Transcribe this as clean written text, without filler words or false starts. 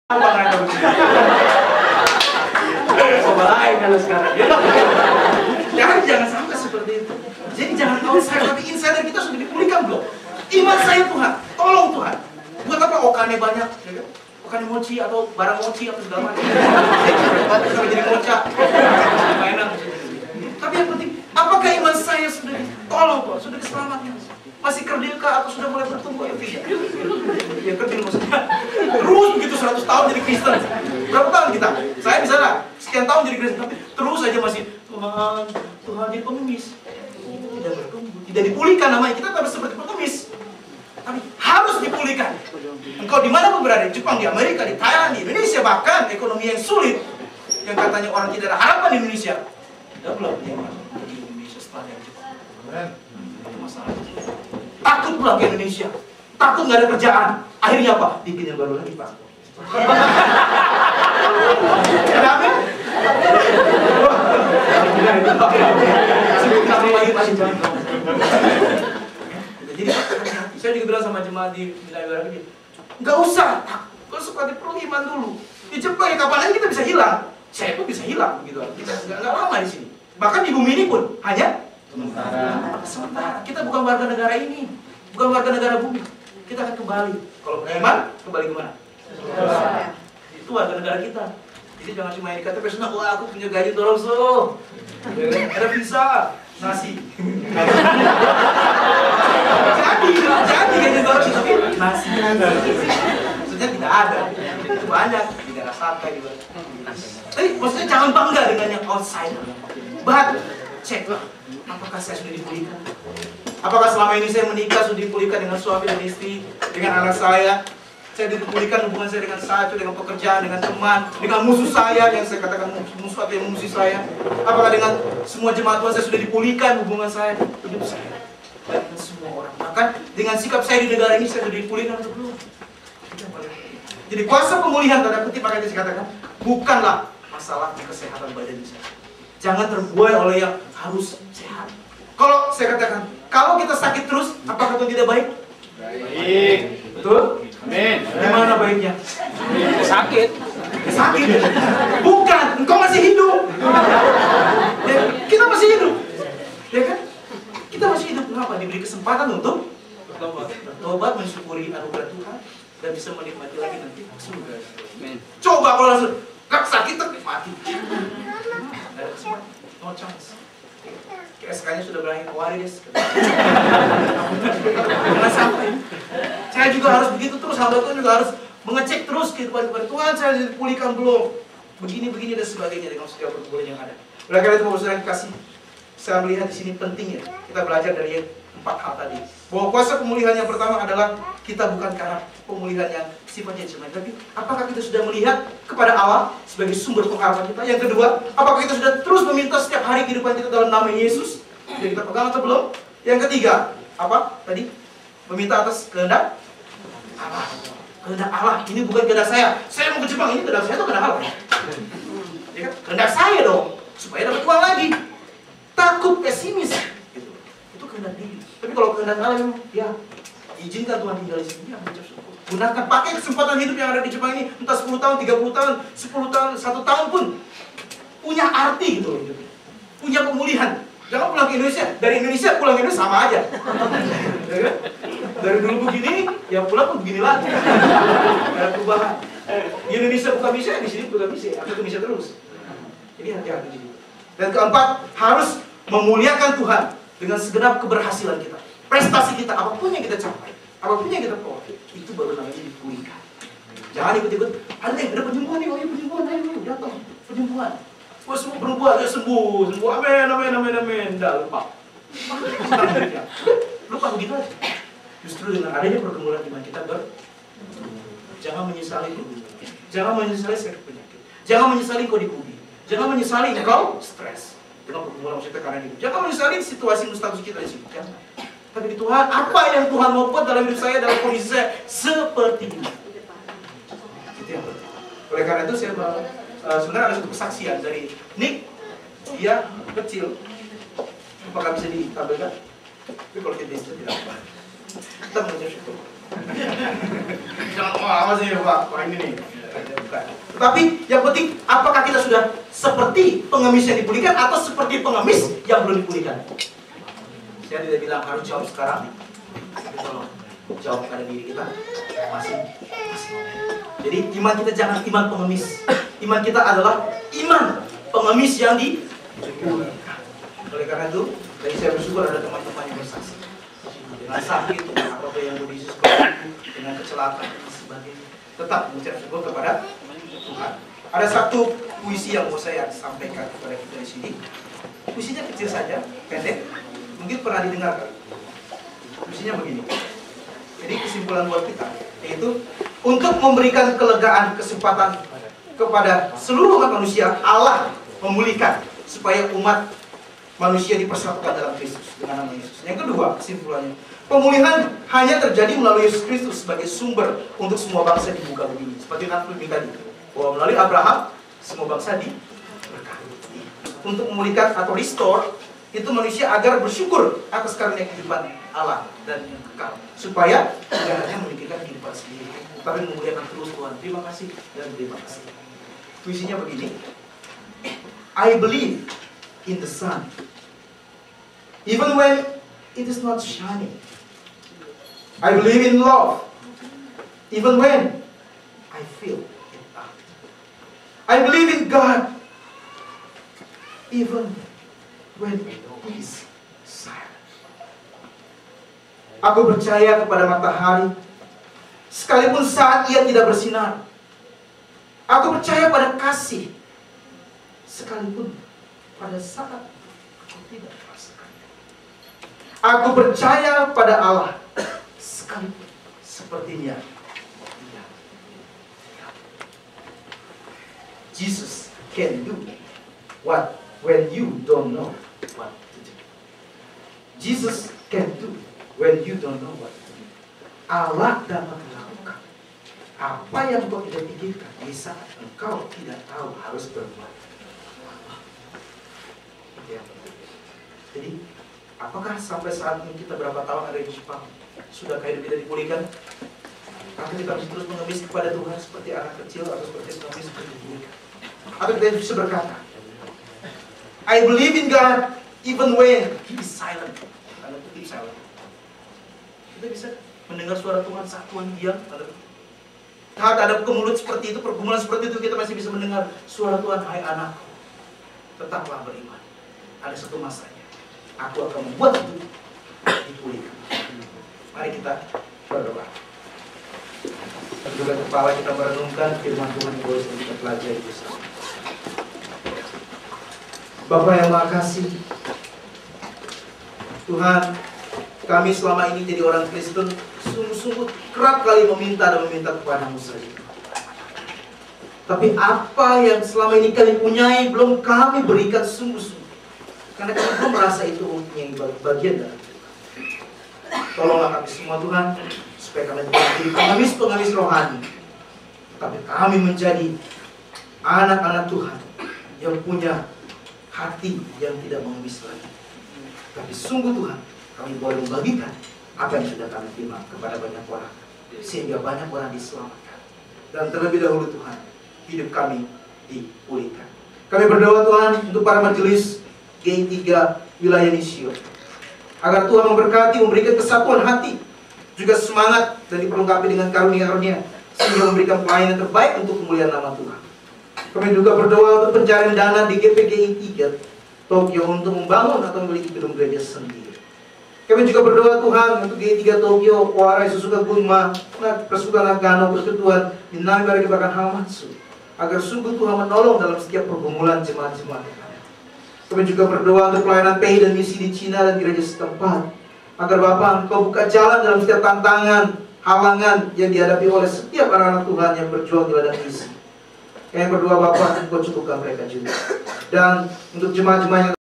Apa nggak tahu sih? Coba lain kalau sekarang. Jangan sampai seperti itu. Jadi jangan outsider, tapi insider kita sudah dipulihkan belum? Iman saya Tuhan, tolong Tuhan. Buat apa okane banyak? Okane mochi atau barang mochi atau segala macam. Sampai jadi mocha. Mainan. Tapi yang penting, apakah iman saya sudah ditolong Tuhan? Sudah diselamatkan? Masih kerdil kah atau sudah mulai bertumbuh? Ya tidak. Ya kerdil maksudnya. Terus begitu 100 tahun jadi Kristen. Berapa tahun kita? Saya bisa lah sekian tahun jadi Kristen, tapi terus aja masih Tuhan jadi pengemis. Tidak bertumbuh, tidak dipulihkan namanya. Kita harus seperti pengemis. Tapi harus dipulihkan. Engkau di mana pun berada, di Jepang, di Amerika, di Thailand, di Indonesia, bahkan ekonomi yang sulit, yang katanya orang tidak ada harapan di Indonesia. Tidak belum dia di Indonesia setelah yang Jepang. Itu masalah. Takut pulang ke Indonesia, takut nggak ada kerjaan. Akhirnya apa? Bikin yang baru lagi Pak. Kenapa? Jadi saya juga bilang sama jemaat di wilayah ini, nggak usah, kalau suka perlu iman dulu. Di Jepang ya kapan aja kita bisa hilang. Saya pun bisa hilang gitu. Kita nggak lama di sini. Bahkan di bumi ini pun hanya sementara. Kita bukan warga negara ini, bukan warga negara bumi. Kita akan kembali. Kalau beriman, kembali kemana? Itu warga negara kita. Jadi jangan cuma yang dikata personal, wah aku punya gaji dorong so, ada visa, nasi. jadi gaji dorong tapi nasi. Maksudnya tidak ada. Itu banyak di daerah santai juga. Tapi maksudnya jangan bangga dengan yang outsider. But cek, apakah saya sudah dipulihkan? Apakah selama ini saya menikah sudah dipulihkan dengan suami dan istri, dengan anak saya? Saya dipulihkan hubungan saya dengan sacu, dengan pekerjaan, dengan teman, dengan musuh saya yang saya katakan musuh atau yang memusuhi saya. Apakah dengan semua jemaat Tuhan saya sudah dipulihkan hubungan saya, hidup saya dengan semua orang? Bahkan dengan sikap saya di negara ini saya sudah dipulihkan atau belum? Jadi kuasa pemulihan tanda kutip makanya saya katakan bukanlah masalah kesehatan badan saya. Jangan terbuai oleh yang harus sehat. Kalau saya katakan, kalau kita sakit terus, apakah itu tidak baik? Baik. Betul? Amin. Gimana baiknya? Sakit. Sakit? Bukan, engkau masih hidup. Ya, kita masih hidup. Ya kan? Kita masih hidup. Kenapa? Diberi kesempatan untuk bertobat, mensyukuri anugerah Tuhan, dan bisa menikmati lagi nanti surga. Amin. Coba kalau langsung, sakit terus mati. Ada kesempatan, no chance. SK-nya sudah berakhir waris. Jangan sampai. Saya juga harus begitu terus, hamba Tuhan juga harus mengecek terus kehidupan Tuhan saya dipulihkan belum, begini dan sebagainya dengan setiap pergumulan yang ada. Oleh karena itu, Bapak Saudara yang kasih, saya melihat di sini pentingnya kita belajar dari 4 hal tadi. Bahwa kuasa pemulihan yang pertama adalah kita bukan karena pemulihan yang sifatnya cuma, tapi apakah kita sudah melihat kepada Allah sebagai sumber pengharapan kita? Yang kedua, apakah kita sudah terus meminta setiap hari kehidupan kita dalam nama Yesus yang kita pegang atau belum? Yang ketiga, apa tadi? Meminta atas kehendak Allah. Kehendak Allah, ini bukan kehendak saya. Saya mau ke Jepang, ini kehendak saya atau kehendak Allah? Ya kan? Kehendak saya dong, supaya dapat uang lagi. Takut pesimis, gitu. Itu kehendak diri. Tapi kalau kehendak Allah memang, ya izinkan Tuhan tinggal di sini, ya mengucap syukur. Gunakan, pakai kesempatan hidup yang ada di Jepang ini, entah 10 tahun, 30 tahun, 10 tahun, 1 tahun pun punya arti gitu loh hidupnya. Punya pemulihan. Jangan pulang ke Indonesia, dari Indonesia pulang ke Indonesia sama aja. Ya kan? Dari dulu begini, ya pulang pun begini lagi. Gak ada perubahan. Di Indonesia buka bisa, di sini buka bisa, atau bisa terus. Jadi hati-hati di situ. Dan keempat, harus memuliakan Tuhan dengan segenap keberhasilan kita. Prestasi kita, apapun yang kita capai, apapun yang kita peroleh, itu baru namanya dipulihkan. Jangan ikut-ikut, ada penyembuhan nih, oh iya penyembuhan, ayo datang, penyembuhan. Wah semua berubah, ya sembuh, amin, dah lupa. Lupa begitu aja. Justru dengan adanya pergumulan iman kita jangan menyesali pergumulan, jangan menyesali sakit penyakit, jangan menyesali kau dikubur, jangan menyesali kau stres dengan pergumulan maksudnya karena hidup, jangan menyesali situasi status kita di sini. Jangan. Tapi di Tuhan, apa yang Tuhan mau buat dalam hidup saya, dalam kondisi saya seperti ini. Itu yang penting. Oleh karena itu saya sebenarnya ada satu kesaksian dari Nick, dia kecil, apakah bisa ditampilkan? Tapi kalau kita bisa tidak apa. Kita mengucap syukur. Jangan, apa sih Pak, ini nih. Tetapi yang penting, apakah kita sudah seperti pengemis yang dipulihkan atau seperti pengemis yang belum dipulihkan? Saya tidak bilang harus jawab sekarang, tapi tolong jawab pada diri kita masing-masing. Jadi iman kita jangan iman pengemis. Iman kita adalah iman pengemis yang dipulihkan. Oleh karena itu, tadi saya bersyukur ada teman-teman yang bersaksi. Dengan sakit, apapun yang Yesus dengan kecelakaan dan sebagainya, tetap mengucap syukur kepada Tuhan. Ada satu puisi yang mau saya sampaikan kepada kita di sini. Puisinya kecil saja, pendek, mungkin pernah didengar. Puisinya begini. Jadi kesimpulan buat kita, yaitu untuk memberikan kelegaan kesempatan kepada seluruh umat manusia, Allah memulihkan supaya umat manusia dipersatukan dalam Kristus dengan nama Yesus. Yang kedua, kesimpulannya, pemulihan hanya terjadi melalui Yesus Kristus sebagai sumber untuk semua bangsa di muka bumi. Seperti Nabi tadi, bahwa melalui Abraham semua bangsa diberkati. Untuk memulihkan atau restore itu manusia agar bersyukur atas karunia kehidupan Allah dan yang kekal, supaya tidak hanya memikirkan kehidupan sendiri, tapi memuliakan terus Tuhan. Terima kasih dan terima kasih. Puisinya begini. I believe in the sun, even when it is not shining. I believe in love, even when I feel it not. I believe in God, even when He is silent. Aku percaya kepada matahari, sekalipun saat ia tidak bersinar. Aku percaya pada kasih, sekalipun pada saat aku tidak merasakan. Aku percaya pada Allah, sekalipun sepertinya tidak. Jesus can do what when you don't know what to do. Jesus can do when you don't know what to do. Allah dapat melakukan apa yang engkau tidak pikirkan di saat engkau tidak tahu harus berbuat. Jadi, apakah sampai saat ini kita berapa tahun ada di Jepang sudah hidup kita dipulihkan? Atau kita masih terus mengemis kepada Tuhan seperti anak kecil atau seperti pengemis seperti dipulihkan? Atau kita bisa berkata, I believe in God even when He is silent. Tanda kutip silent. Kita bisa mendengar suara Tuhan saat Tuhan diam. Saat ada kemulut seperti itu, pergumulan seperti itu, kita masih bisa mendengar suara Tuhan. Hai anakku, tetaplah beriman. Ada satu masanya, aku akan membuat itu dipulihkan. Mari kita berdoa. Juga kepala kita merenungkan firman Tuhan yang boleh kita pelajari bersama. Bapa yang Maha Kasih, Tuhan, kami selama ini jadi orang Kristen sungguh-sungguh kerap kali meminta dan meminta kepadamu saja. Tapi apa yang selama ini kami punyai belum kami berikan sungguh-sungguh, karena kami belum merasa itu mempunyai bagian dari itu. Tolonglah kami semua Tuhan, supaya kami menjadi pengemis-pengemis rohani, tapi kami menjadi anak-anak Tuhan yang punya hati yang tidak mengemis lagi. Tapi sungguh Tuhan, kami boleh membagikan apa yang sudah kami terima kepada banyak orang, sehingga banyak orang diselamatkan. Dan terlebih dahulu Tuhan, hidup kami dipulihkan. Kami berdoa Tuhan untuk para majelis G3 wilayah Nisio, agar Tuhan memberkati, memberikan kesatuan hati, juga semangat dan diperlengkapi dengan karunia-karunia, sehingga memberikan pelayanan terbaik untuk kemuliaan nama Tuhan. Kami juga berdoa untuk pencarian dana di GPGI 3 Tokyo untuk membangun atau memiliki gedung gereja sendiri. Kami juga berdoa Tuhan untuk G3 Tokyo, Warai Susuka Gunma, Persekutuan Nagano, Persekutuan Minami Bari Kebakan Hamatsu, agar sungguh Tuhan menolong dalam setiap pergumulan jemaat-jemaat. Kami juga berdoa untuk pelayanan PI dan misi di Cina dan gereja setempat, agar Bapa Engkau buka jalan dalam setiap tantangan, halangan yang dihadapi oleh setiap anak-anak Tuhan yang berjuang di ladang misi. Kami berdoa Bapa, Engkau cukupkan mereka juga. Dan untuk jemaat-jemaat yang